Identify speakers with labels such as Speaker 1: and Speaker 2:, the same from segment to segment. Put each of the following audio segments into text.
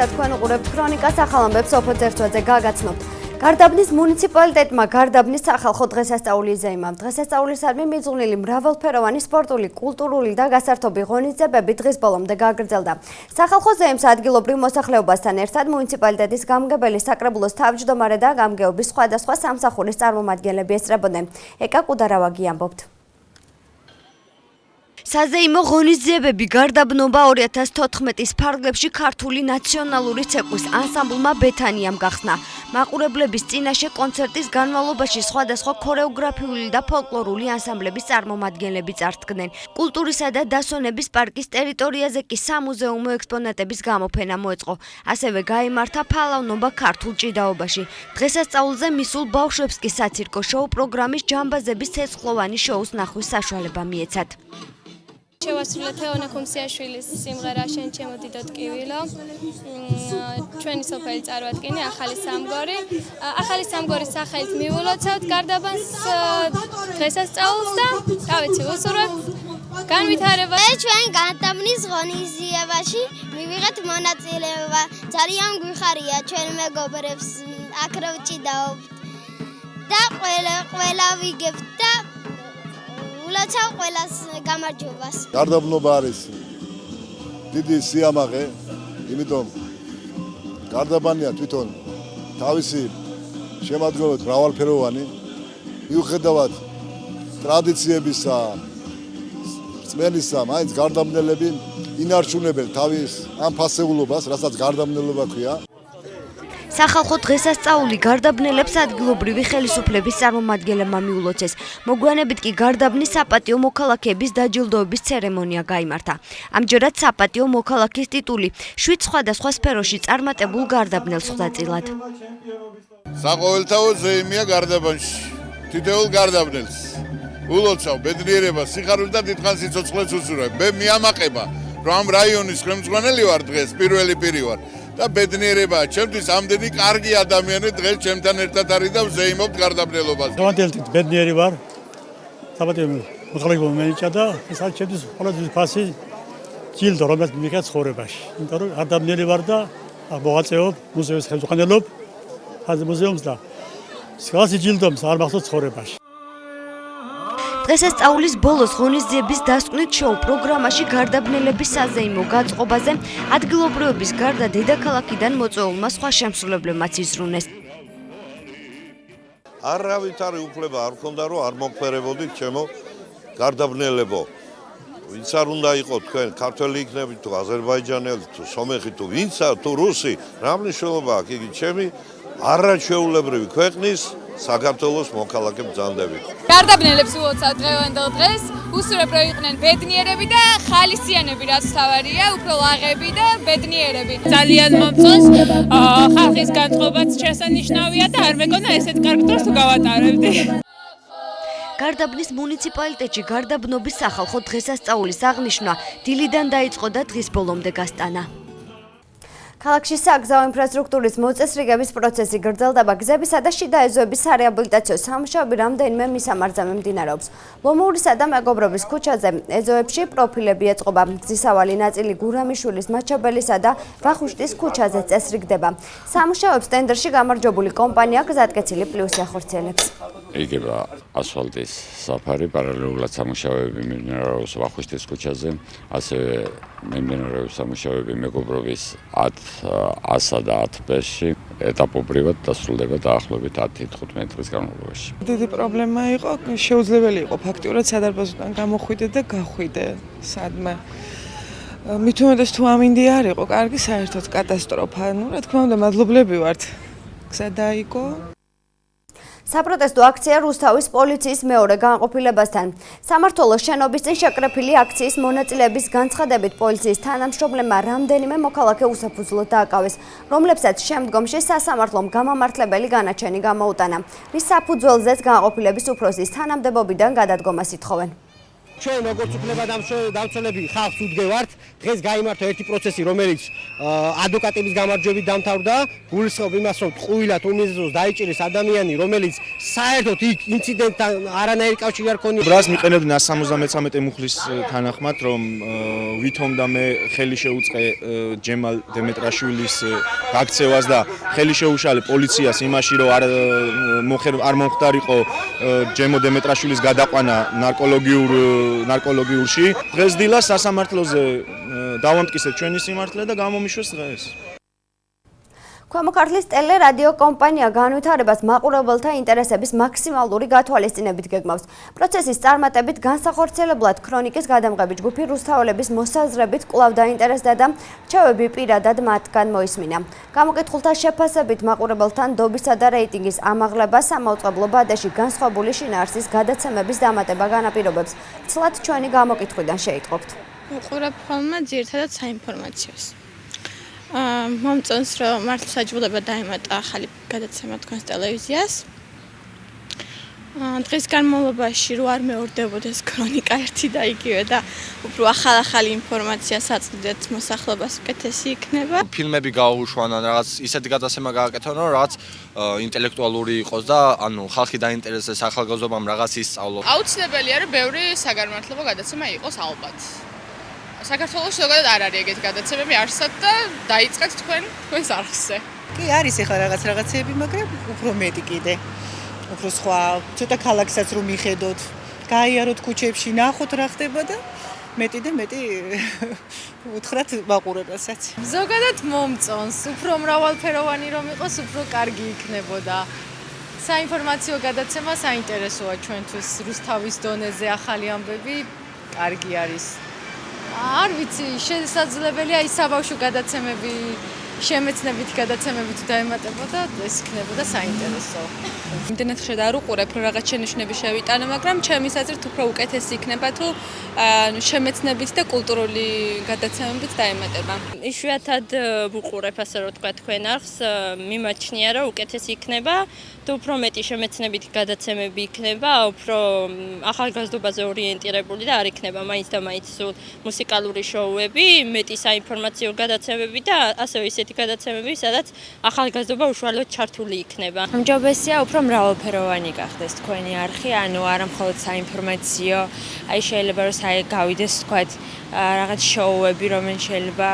Speaker 1: მოგესალმებით, თქვენ უყურებთ ქრონიკას, ახალ ამბებს ოფოც ერთვაძე გაგაცნობთ. გარდაბნის მუნიციპალიტეტმა გარდაბნის სახალხო დღესასწაული იზეიმა. დღესასწაულისადმი მიძღვნილი მრავალფეროვანი სპორტული, კულტურული და გასართობი ღონისძიებები დღის ბოლომდე გაგრძელდა. სახალხო ზეიმს ადგილობრივ მოსახლეობასთან ერთად მუნიციპალიტეტის გამგებელი საკრებულოს თავმჯდომარე და გამგეობის სხვადასხვა სამსახურის წარმომადგენლები ესწრებოდნენ. ეკა კუდარავაგი ამბობთ. საზეიმო ღონისძიებები გარდაბნობა 2014-ის ფარგლებში ქართული ნაციონალური ცეკვის ანსამბლმა ბეთანიამ გახსნა. მაყურებლების წინაშე კონცერტის განმავლობაში სხვადასხვა ქორეოგრაფიული და ფოლკლორული ანსამბლების წარმომადგენლები წარსდგნენ. კულტურისა და დასვენების პარკის ტერიტორიაზე კი სამუზეუმო ექსპონატების გამოფენა მოეწყო. ასევე გაიმართა ფალავნობა ქართულ ჭიდაობაში. დღესასწაულზე მისულ ბავშვებს კი საცირკო შოუ პროგრამის ჯამბაზების ცეცხლოვანი შოუს ნახვის საშუალება მიეცათ.
Speaker 2: შევასრულე თეონე ქუმსიაშვილის სიმღერა შენ ჩემო დიდო ტკივილო. ჩვენი სოფელი წარმოადგენია ახალი სამგორი. ახალი სამგორის სახელით მივულოცავთ გარდაბანს დღესასწაულს და გავიცი უსურვებთ განვითარება.
Speaker 3: ჩვენ გარდაბნის ღონისძიებაში მივიღეთ მონაწილეობა. ძალიან გვიხარია ჩვენ მეგობრებს აქ რო ვჭიდაობთ და ყველა ვიგებთ და ულოცავ ყველას გამარჯვებას.
Speaker 4: გარდაბნობა არის დიდი სიამაყე, იმიტომ გარდაბანია თვითონ თავისი შემადგენლობით მრავალფეროვანი, მიუხედავად ტრადიციებისა, რწმენისა, მაინც გარდაბნელები ინარჩუნებენ თავის ამ ფასეულობას, რასაც გარდაბნელობა ქვია.
Speaker 1: სახალხო დღესასწაული გარდაბნელებს ადგილობრივი ხელისუფლების წარმომადგენლებმა მიულოცეს. მოგვიანებით კი გარდაბნის საპატიო მოქალაქეების დაჯილდოების ცერემონია გაიმართა. ამჯერად საპატიო მოქალაქის ტიტული 7 სხვადასხვა სფეროში წარმატებულ გარდაბნელს ხვდა წილად.
Speaker 5: საყოველთაო ზეიმია გარდაბანში. თითოეულ გარდაბნელს ულოცავ ბედნიერებას, სიხარულს და დიდხანს სიცოცხლეს უსურვებ. მე მიამაყება, რომ ამ რაიონის ხელმძღვანელი ვარ დღეს, პირველი პირი ვარ. და ბედნიერებაა ჩემთვის ამდენი კარგი ადამიანი დღეს ჩემთან ერთად არის და ვზეიმობთ გარდაბნელობას.
Speaker 6: გამარჯვებით, ბედნიერი ვარ. საპატიო მოქალაქეობა მეჭა და ეს არის ჩემთვის ყველაზე ფასი ჯილდო, რომელიც მიღია ცხოვრებაში. იმიტომ რომ გარდაბნელი ვარ და მოღვაწეობ, მუზეუმის ხელმძღვანელობ, მუზეუმს და სხვადასხვა ჯილდომს არ მახსოვს ცხოვრებაში.
Speaker 1: დღესასწაულის ბოლოს ღონისძიების დასკვნით შოუ პროგრამაში გარდაბნელების საზეიმო გაწყობაზე ადგილობრივების გარდა დედაქალაქიდან მოწვეულმა სხვა შემსრულებლებმაც იზრუნეს.
Speaker 7: არავითარი უფლება არ მქონდა, რომ არ მოგფერებოდით ჩემო გარდაბნელებო. ვინც არ უნდა იყოს თქვენ ქართველი იქნებით თუ აზერბაიჯანელი თუ სომეხი თუ ვინცა თუ რუსი, რა მნიშვნელობა აქვს იგი ჩემი არაჩვეულებრივი ქვეყნის საქართველოს მოქალაქე ბრძანდები.
Speaker 2: გარდაბნელებს ულოცავთ დღევანდელ დღეს, უსურვებ რომ იყვნენ ბედნიერები და ხალისიანები, რაც თავარია, უფრო ლაღები და ბედნიერები.
Speaker 8: ძალიან მომწონს, ხალხის განწყობაც შესანიშნავია და არ მეკონა ესეთ კარგ დროს თუ გავატარებდი.
Speaker 1: გარდაბნის მუნიციპალიტეტში გარდაბნობის სახალხო დღესასწაულის აღნიშვნა დილიდან დაიწყო და დღის ბოლომდე გასტანა. ქალაქში საგზაო ინფრასტრუქტურის მოწესრიგების პროცესი გრძელდება. გზებისა და შიდა ეზოების სარეაბილიტაციო სამუშაოები რამდენიმე მისამართზე მიმდინარეობს. ლომოურისა და მეგობრობის ქუჩაზე ეზოებში პროფილები ეწყობა. გზისავალი ნაწილი გურამიშვილის, მაჩაბელისა და ვახუშტის ქუჩაზე წესრიგდება. სამუშაოებს ტენდერში გამარჯვებული კომპანია გზატკეცილი პლუსი ახორციელებს.
Speaker 9: იგება ასფალტის საფარი, პარალელურად სამუშაოები მიმდინარეობს ვახუშტის ქუჩაზე, ასევე მიმდინარეობს სამუშაოები მეგობრობის 10-ასა და 10-ბ-ში, ეტაპობრივად დასრულდება დაახლოებით 10-15 დღის განმავლობაში.
Speaker 10: დიდი პრობლემა იყო, შეუძლებელი იყო ფაქტიურად სადარბაზოდან გამოხვიდე და გახვიდე სადმე. მით უმეტეს თუ ამინდი არ იყო, კარგი საერთოდ კატასტროფა. რა თქმა უნდა, მადლობლები ვართ. გზა დაიგო.
Speaker 1: საპროტესტო აქცია რუსთავის პოლიციის მეორე განყოფილებასთან. სამმართველოს შენობის წინ შეკრეფილი აქციის მონაწილეების განცხადებით პოლიციის თანამშრომლებმა რამდენიმე მოქალაქე უსაფუძვლოდ დააკავეს, რომლებსაც შემდგომში სასამართლომ გამამართლებელი განაჩენი გამოუტანა. რის საფუძველზეც განყოფილების უფროსის თანამდებობიდან გადადგომას ითხოვენ.
Speaker 11: ჩვენ როგორც უფლებადამცველები ხალხს უდგევართ, დღეს გაიმართა ერთი პროცესი, რომელიც ადვოკატების გამარჯვებით დამთავრდა, გულისხმობ იმას, რომ ტყუილად უმიზეზოს დაიჭირეს ადამიანი, რომელიც საერთოდ იქ ინციდენტთან არანაირი კავშირი არ ქონია.
Speaker 12: ბრას მიყენებდი 173 მუხლის თანახმად, რომ ვითომ და მე ხელი შეუწყე ჯემალ დემეტრაშვილის გაქცევას და ხელი შეუშალე პოლიციას იმაში, რომ არ მომხდარიყო ჯემო დემეტრაშვილის გადაყვანა ნარკოლოგიურში. დღეს დილას სასამართლოზე დავამტკიცეთ ჩვენი სიმართლე და გამომიშვეს დღეს.
Speaker 1: ქვემო ქართლის ტელე-რადიო კომპანია განვითარებას მაყურებელთა ინტერესების მაქსიმალური გათვალისწინებით გეგმავს. პროცესის წარმატებით განსახორციელებლად ქრონიკის გადამღები ჯგუფი რუსთაველების მოსაზრებით კვლავ დაინტერესდა და რჩევები პირადად მათგან მოისმინა. გამოკითხულთა შეფასებით მაყურებელთა ნდობისა და რეიტინგის ამაღლება სამაუწყებლო ბადეში განსხვავებული შინაარსის გადაცემების დამატება განაპირობებს. ცლად ჩვენი გამოკითხვიდან შეიტყობთ.
Speaker 13: ვუყურებ ხოლმე ძირითადად საინფორმაციოს. მომწონს რომ მართლმსაჯულება დაემატა ახალი გადაცემა თქვენს ტელევიზიას. დღის განმავლობაში რო არ მეორდებოდეს ქრონიკა ერთი და იგივე და უფრო ახალი ინფორმაცია საწვდით მოსახლეობას უკეთესი იქნება.
Speaker 14: ფილმები გაუშვან ან რაღაც ისეთი გადაცემა გააკეთონ რომ რაღაც ინტელექტუალური იყოს და ანუ ხალხი დაინტერესდეს ახალგაზრდობამ რაღაც ისწავლოს.
Speaker 2: აუცილებელია რომ ბევრი საგანმანათლებლო გადაცემა იყოს ალბათ. საქართველოს ზოგადად არ არის ეგეთი გადაცემები არსად და დაიწყეთ თქვენს არხზე.
Speaker 15: კი არის ახლა რაღაცეები, მაგრამ უფრო მეტი კიდე. უფრო სხვა, ცოტა ქალაქსაც რომ მიხედოთ, გაიაროთ ქუჩებში, ნახოთ რა ხდება და მეტი და მეტი უთხრათ მაყურებელსაც.
Speaker 16: ზოგადად მომწონს, უფრო მრავალფეროვანი რომ იყოს, უფრო კარგი იქნებოდა. საინფორმაციო გადაცემა საინტერესოა ჩვენთვის რუსთავის დონეზე ახალი ამბები, კარგი არის. არ ვიცი, შესაძლებელია ის საბავშვო გადაცემები, შემეცნებით გადაცემებით დაემატებოდა, ეს იქნებოდა საინტერესო.
Speaker 2: იმდენად ხედა არ უყურებ, რომ რაღაც შენიშვნები შევიტანო, მაგრამ ჩემის აზრით უფრო უკეთესი იქნება თუ შემეცნებით და კულტურული გადაცემებით დაემატება.
Speaker 17: იშვიათად ვუყურებ, ასე რომ თქვა თქვენ არხს, მიმაჩნია რომ უკეთესი იქნება, თუ უფრო მეტი შემეცნებით გადაცემები იქნება, უფრო ახალგაზრდობაზე ორიენტირებული და არ იქნება მაინც და მაინც სულ მუსიკალური შოუები, მეტი საინფორმაციო გადაცემები და ასევე ისეთი გადაცემები, სადაც ახალგაზრდობა უშუალოდ ჩართული იქნება.
Speaker 18: ამჯობესია უფრო მრავალფეროვანი გახდეს თქვენი არხი, ანუ არა მხოლოდ საინფორმაციო, აი შეიძლება რომ გავიდეს თქვათ რაღაც შოუები, რომელიც შეიძლება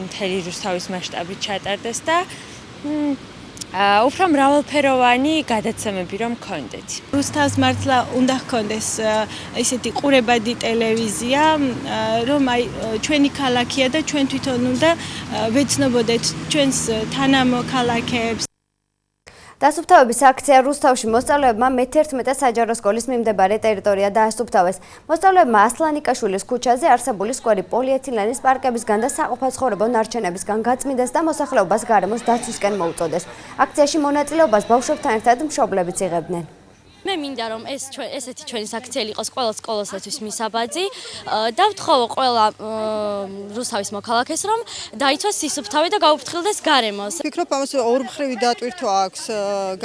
Speaker 18: მთელი რუსთავის მასშტაბით ჩატარდეს და უფრო მრავალფეროვანი გადაცემები რომ გქონდეთ.
Speaker 13: რუსთავს მართლა უნდა ჰქონდეს ესეთი ყურებადი ტელევიზია, რომ აი ჩვენი ქალაქია და ჩვენ თვითონ უნდა ვეცნობოდეთ ჩვენს თანამოქალაქეებს.
Speaker 1: დასუფთავების აქცია რუსთავში მოსწავლეებმა მე-11 საჯარო სკოლის მიმდებარე ტერიტორია დაასუფთავეს. მოსწავლეებმა ასლანიკაშვილის ქუჩაზე არსებული სკვერი პოლიეთილენის პარკებისგან და საყოფაცხოვრებო ნარჩენებისგან გაწმიდეს და მოსახლეობას გარემოს დაცვისკენ მოუწოდეს. აქციაში მონაწილეობას ბავშვებთან ერთად მშობლებიც იღებდნენ.
Speaker 17: მე მინდა რომ ესეთი ჩვენი საქციელი იყოს ყველა სკოლასათვის მისაბაძი და ვთხოვო ყველა რუსთავის მოქალაქეს რომ დაიცვას სისუფთავი და გაუფრთხილდეს გარემოს.
Speaker 15: ვფიქრობ ამას ორმხრივი დატვირთვა აქვს.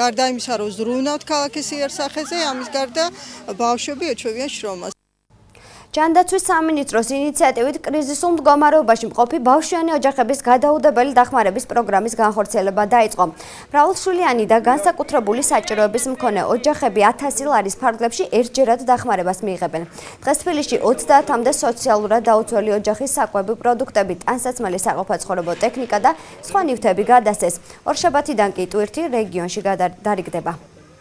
Speaker 15: გარდა იმისა რომ ზრუნავთ ქალაქის იერსახეზე, ამის გარდა ბავშვები ეჩვევიან შრომას.
Speaker 1: ჯანდაცვის სამინისტროს ინიციატივით კრიზისულ მდგომარეობაში მყოფი ბავშვიანი ოჯახების გადაუდებელი დახმარების პროგრამის განხორციელება დაიწყო. მრავალშვილიანი და განსაკუთრებული საჭიროების მქონე ოჯახები 1000 ლარის ფარგლებში ერთჯერად დახმარებას მიიღებენ. დღეს თბილისში 30-მდე სოციალურად დაუცველი ოჯახის საკვები პროდუქტები, ტანსაცმელი საყოფაცხოვრებო ტექნიკა და სხვა ნივთები გადასცეს. ორშაბათიდან კი ტვირთი რეგიონში დარიგდება.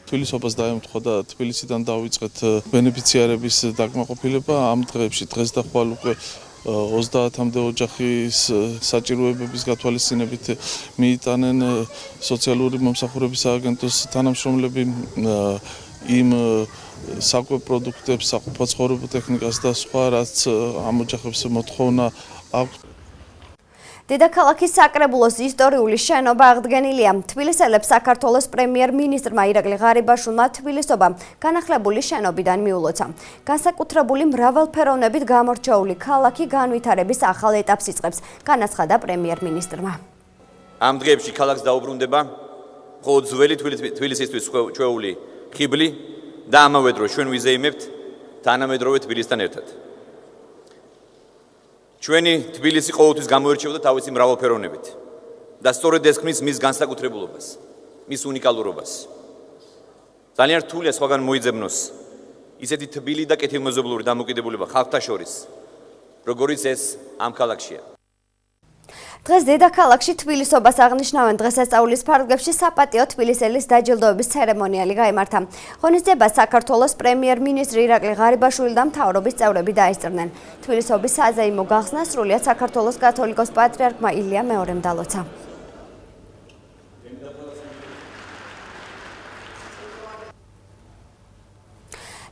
Speaker 19: თბილისობას დაემთხვა და თბილისიდან დავიწყეთ ბენეფიციარების დაკმაყოფილება ამ დღეებში. დღეს და ხვალ უკვე 30-მდე ოჯახის საჭიროებების გათვალისწინებით მიიტანენ სოციალური მომსახურების სააგენტოს თანამშრომლები იმ საკვებ პროდუქტებს, საყოფაცხოვრებო ტექნიკას და სხვა, რაც ამ ოჯახებს მოთხოვნა აქვს.
Speaker 1: დედაქალაქის საკრებულოს ისტორიული შენობა აღდგენილია. თბილისელებს საქართველოს პრემიერ-მინისტრმა ირაკლი ღარიბაშვილმა თბილისობა განახლებული შენობიდან მიულოცა. განსაკუთრებული მრავალფეროვნებით გამორჩეული ქალაქი განვითარების ახალ ეტაპს იწყებს, განაცხადა პრემიერ-მინისტრმა.
Speaker 20: ამ დღეებში ქალაქს დაუბრუნდება მხოლოდ ძველი თბილისისთვის ჩვეული ხიბლი და ამავე დროს ჩვენ ვიზეიმებთ თანამედროვე თბილისთან ერთად. ჩვენი თბილისი ყოველთვის გამოირჩეოდა თავისი მრავალფეროვნებით და სწორედ ეს ქმნის მის განსაკუთრებულობას, მის უნიკალურობას. ძალიან რთულია სხვაგან მოიძებნოს ისეთი თბილი და კეთილმოზობლური დამოკიდებულება ხალხთა შორის, როგორიც ეს ამ ქალაქშია.
Speaker 1: დღეს დედაქალაქში თბილისობას აღნიშნავენ დღესასწაულის ფარგლებში საპატიო თბილისელის დაჯილდოების ცერემონიალი გაიმართა. ღონისძიებას საქართველოს პრემიერ-მინისტრი ირაკლი ღარიბაშვილი და მთავრობის წევრები დაესწრნენ. თბილისობის საზეიმო გახსნა სრულიად საქართველოს კათოლიკოს პატრიარქმა ილია მეორემ დალოცა.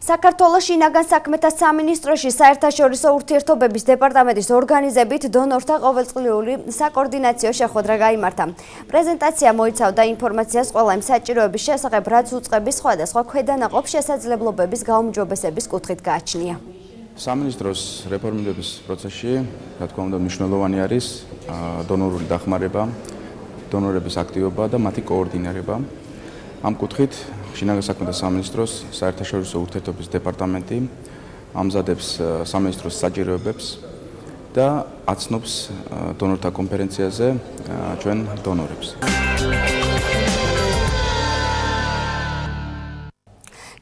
Speaker 1: საქართველოს შინაგან საქმეთა სამინისტროში საერთაშორისო ურთიერთობების დეპარტამენტის ორგანიზებით დონორთა ყოველწლიური საკოორდინაციო შეხვედრა გაიმართა. პრეზენტაცია მოიცავდა ინფორმაციას ყველა იმ საჭიროების შესახებ, რაც უწყების სხვადასხვა ქვედანაყოფ შესაძლებლობების გაუმჯობესების კუთხით გააჩნია.
Speaker 21: სამინისტროს რეფორმირების პროცესში, რა თქმა უნდა, მნიშვნელოვანი არის დონორული დახმარება, დონორების აქტივობა და მათი კოორდინირება. ამ კუთხით შინაგან საქმეთა სამინისტროს საერთაშორისო ურთიერთობების დეპარტამენტი ამზადებს სამინისტროს საჭიროებებს და აცნობს დონორთა კონფერენციაზე ჩვენ დონორებს.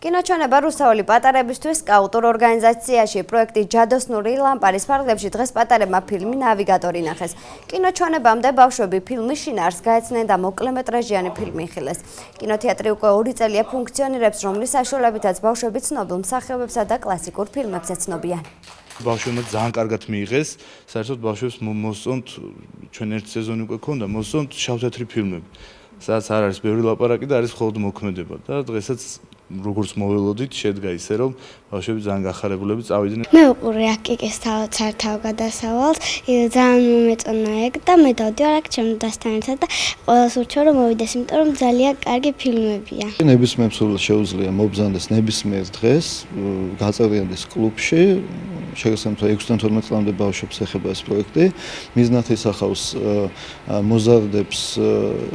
Speaker 21: კინოჩვენება რუსთაველი პატარებისთვის სკაუტურ ორგანიზაციაში პროექტი ჯადოსნური ლამპარის ფარგლებში დღეს პატარებმა ფილმი ნავიგატორი ნახეს. კინოჩვენებამდე ბავშვები ფილმის შინაარსს გაეცნენ და მოკლემეტრაჟიანი ფილმი იხილეს. კინოთეატრი უკვე 2 წელია ფუნქციონირებს, რომლის საშუალებითაც ბავშვები ცნობილ მსახიობებსა და კლასიკურ ფილმებს ეცნობიან.
Speaker 19: ბავშვებმა ძალიან კარგად მიიღეს, საერთოდ ბავშვებს მოსწონთ, ჩვენ ერთ სეზონი უკვე ქონდა, მოსწონთ შავ-თეთრი ფილმები. სადაც არ არის ბევრი ლაპარაკი და არის მხოლოდ მოქმედება და დღესაც როგორც მოველოდით შედგა ისე რომ ბავშვები ძალიან გახარებულები წავიდნენ.
Speaker 3: მე უყურე აკიკის თავგადასავალს, ძალიან მომეწონა ეგ და მე დავდივარ აქ ჩემ დასთან ერთად და ყველას ურჩევ რომ მოვიდეს, იმიტომ რომ ძალიან კარგი ფილმებია.
Speaker 22: ნებისმიერ მსურველს შეუძლია მობრძანდეს ნებისმიერ დღეს, გაწევრიანდეს კლუბში, შეგესაბამისად 6-დან 12 წლამდე ბავშვებს ეხება ეს პროექტი. მიზნად ისახავს მოზარდებს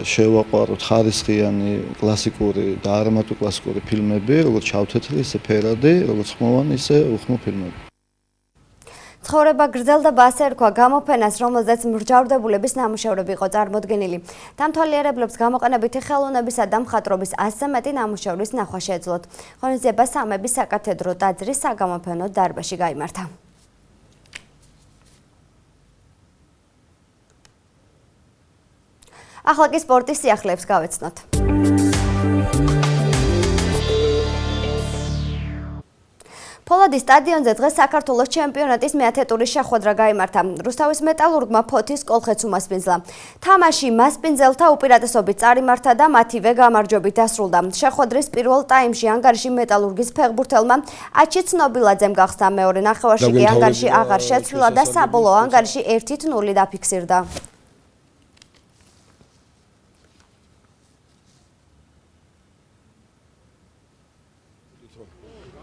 Speaker 22: შევაყვაროთ ხარისხიანი კლასიკური და არამარტო კლასიკური ფილმები, როგორც შავ-თეთრი, ისე ფერადი, როგორც ხმოვანი, ისე უხმო ფილმები.
Speaker 1: ცხოვრება გრძელდება, ასე რქვა გამოფენას, რომელზეც მრჯავრდებულების ნამუშევრები იყო წარმოდგენილი. დამთვალიერებლებს გამოყენებითი ხელოვნებისა და მხატვრობის 100-ზე მეტი ნამუშევრის ნახვა შეეძლოთ. ღონისძიება სამების საკათედრო ტაძრის საგამოფენო დარბაზში გაიმართა. ახლა კი სპორტის სიახლეებს გავეცნოთ. ფოლადის სტადიონზე დღეს საქართველოს ჩემპიონატის მეათე ტურის შეხვედრა გაიმართა. რუსთავის მეტალურგმა ფოთის კოლხეთს უმასპინძლა. თამაში მასპინძელთა უპირატესობით წარიმართა და მათივე გამარჯვებით დასრულდა. შეხვედრის პირველ ტაიმში ანგარიში მეტალურგის ფეხბურთელმა აჩი ცნობილაძემ გახსნა, მეორე ნახევარში კი ანგარიში აღარ შეცვლილა და საბოლოო ანგარიში 1-0 დაფიქსირდა.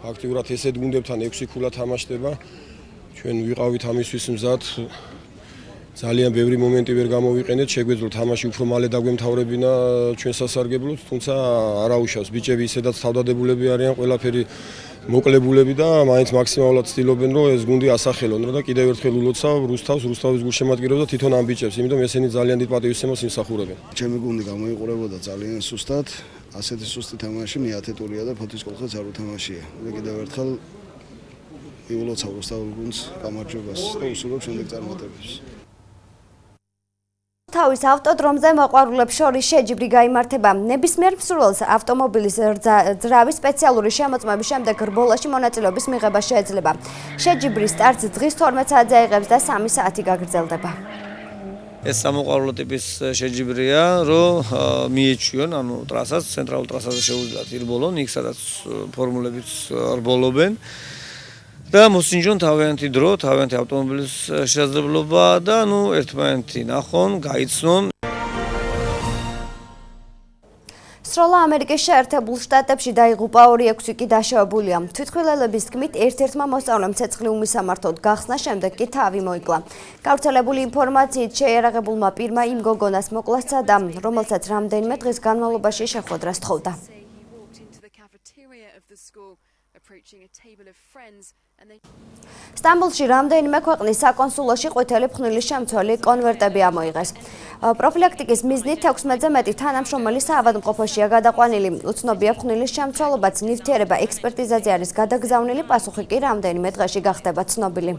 Speaker 23: აქტიურად ესეთ გუნდებთან 6 ქულა თამაშდება. ჩვენ ვიყავით ამისთვის მზად. ძალიან ბევრი მომენტი ვერ გამოვიყენეთ, შეგვეძლო თამაში უფრო მალე დაგვემთავრებინა ჩვენ სასარგებლოდ, თუმცა არაუშავს. ბიჭები ისედაც თავდადებულები არიან, ყველაფერი მოკლებულები და მაინც მაქსიმალურად ცდილობენ, რომ ეს გუნდი ასახელონ და კიდევ ერთხელ ულოცავ რუსთავის გულშემატკივრებს და თვითონ ამ ბიჭებს, იმიტომ ესენი ძალიან დიდ პატივისცემას იმსახურებენ.
Speaker 24: ჩემი გუნდი გამოიყურებოდა ძალიან სუსტად. ასეთი სუსტი თამაში მეათე ტურია და ფოთის კოლხეთს არ უთამაშია. და კიდევ ერთხელ იულოცავ რუსთავის გუნდს გამარჯვებას და უსურვებ შემდეგ წარმატებებს.
Speaker 1: თავის ავტოდრომზე მოყვარულებს შორის შეჯიბრი გაიმართება. ნებისმიერ მსურველს ავტომობილის ძრავის სპეციალური შემოწმების შემდეგ რბოლაში მონაწილეობის მიღება შეიძლება. შეჯიბრის სტარტს დღის 12 საათზე აიღებს და 3 საათი გაგრძელდება.
Speaker 25: ეს სამოყვარულო ტიპის შეჯიბრია, რომ მიეჩვიონ, ანუ ტრასას, ცენტრალურ ტრასაზე შეუძლიათ ირბოლონ, იქ სადაც ფორმულებიც რბოლობენ. და მოსინჯონ თავიანთი დრო, თავიანთი ავტომობილის შესაძლებლობა და ერთმანეთი ნახონ, გაიცნონ.
Speaker 1: სროლა ამერიკის შეერთებულ შტატებში დაიღუპა 2-6 კი დაშავებულია. თვითმხილველების თქმით, ერთ-ერთმა მოსწავლემ ცეცხლი უმისამართოდ გახსნა, შემდეგ კი თავი მოიკლა. გავრცელებული ინფორმაციით შეიარაღებულმა პირმა იმ გოგონას მოკლა სცადა, რომელსაც რამდენიმე დღის განმავლობაში შეხვედრას თხოვდა.
Speaker 21: სტამბოლში რამდენიმე ქვეყნის საკონსულოში ყვითელი ფხვნილის შემცველი კონვერტები ამოიღეს. პროფილაქტიკის მიზნით 16-ზე მეტი თანამშრომელი საავადმყოფოშია გადაყვანილი. უცნობია ფხვნილის შემცველობაც ნივთიერება ექსპერტიზაზე არის გადაგზავნილი, პასუხი კი რამდენიმე დღეში გახდება ცნობილი.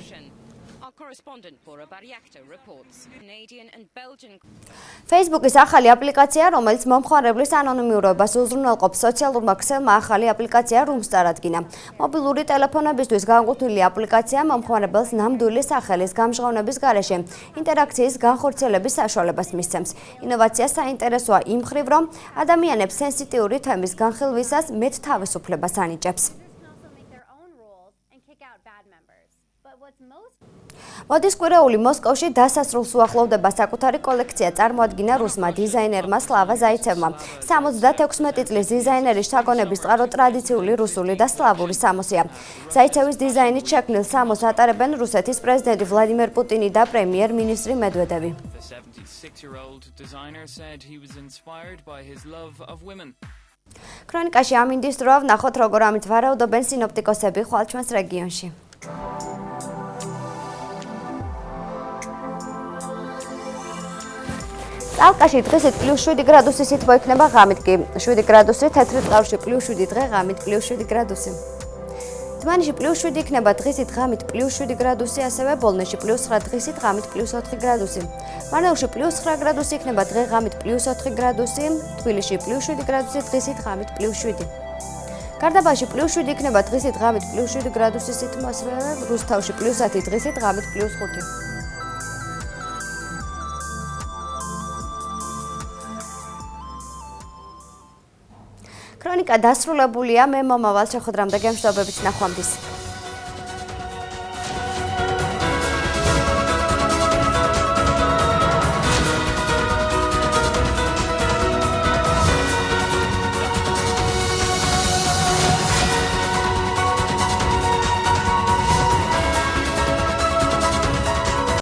Speaker 21: Facebook-ის ახალი აპლიკაცია, რომელიც მომხმარებლის ანონიმურობას უზრუნველყოფს, სოციალურმა ქსელმა ახალი აპლიკაცია Rooms წარადგინა. მობილური ტელეფონებისთვის განკუთვნილი აპლიკაცია მომხმარებელს ნამდვილი სახელის გამჟღავნების გარეშე ინტერაქციის განხორციელების საშუალებას მისცემს. ინოვაცია საინტერესოა იმ მხრივ, რომ ადამიანებს სენსიტიური თემის განხილვისას მეტ თავისუფლებას ანიჭებს. მოდის კვირეული მოსკოვში დასასრულს უახლოვდება საკუთარი კოლექცია წარმოადგინა რუსმა დიზაინერმა სლავა ზაიცევმა. 76 წლის დიზაინერის შთაგონების წყარო ტრადიციული რუსული და სლავური სამოსია. ზაიცევის დიზაინით შექმნილ სამოს ატარებენ რუსეთის პრეზიდენტი ვლადიმერ პუტინი და პრემიერ-მინისტრი მედვედევი. ქრონიკაში ამინდის დროა ვნახოთ, როგორ ამით ვარაუდობენ სინოპტიკოსები ხვალ ჩვენს რეგიონში. წალკაში დღისით +7 გრადუსი სითბო იქნება, ღამით კი 7 გრადუსი, თეთრი წყაროში +7 დღე, ღამით +7 გრადუსი. თბანიში +7 იქნება, დღისით ღამით +7 გრადუსი, ასევე ბოლნეში +9 დღისით ღამით +4 გრადუსი. მარნეულში +9 გრადუსი იქნება, დღე ღამით +4 გრადუსი, თბილისში +7 გრადუსი, დღისით ღამით +7. გარდაბალში +7 იქნება, დღისით ღამით +7 გრადუსი სითბო, ასევე რუსთავში +10 დღისით ღამით +5. ქრონიკა დასრულებულია, მე მომავალ შეხვედრამდე გემშვიდობებით, ნახვამდის.